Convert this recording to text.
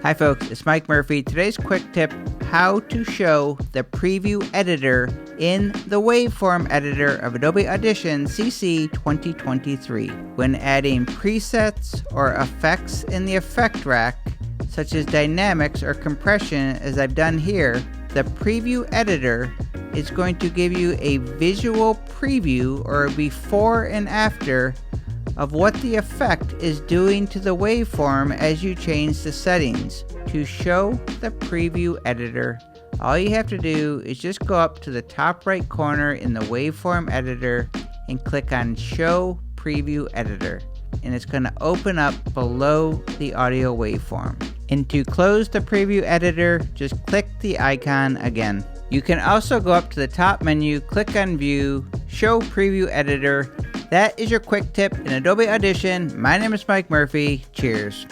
Hi folks, it's Mike Murphy. Today's quick tip, how to show the preview editor in the waveform editor of Adobe Audition CC 2023. When adding presets or effects in the effect rack, such as dynamics or compression as I've done here, the preview editor is going to give you a visual preview or a before and after of what the effect is doing to the waveform as you change the settings. To show the preview editor, all you have to do is just go up to the top right corner in the waveform editor and click on Show Preview Editor, and it's going to open up below the audio waveform. And to close the preview editor, just click the icon again. You can also go up to the top menu, click on View, Show Preview Editor. That is your quick tip in Adobe Audition. My name is Mike Murphy. Cheers.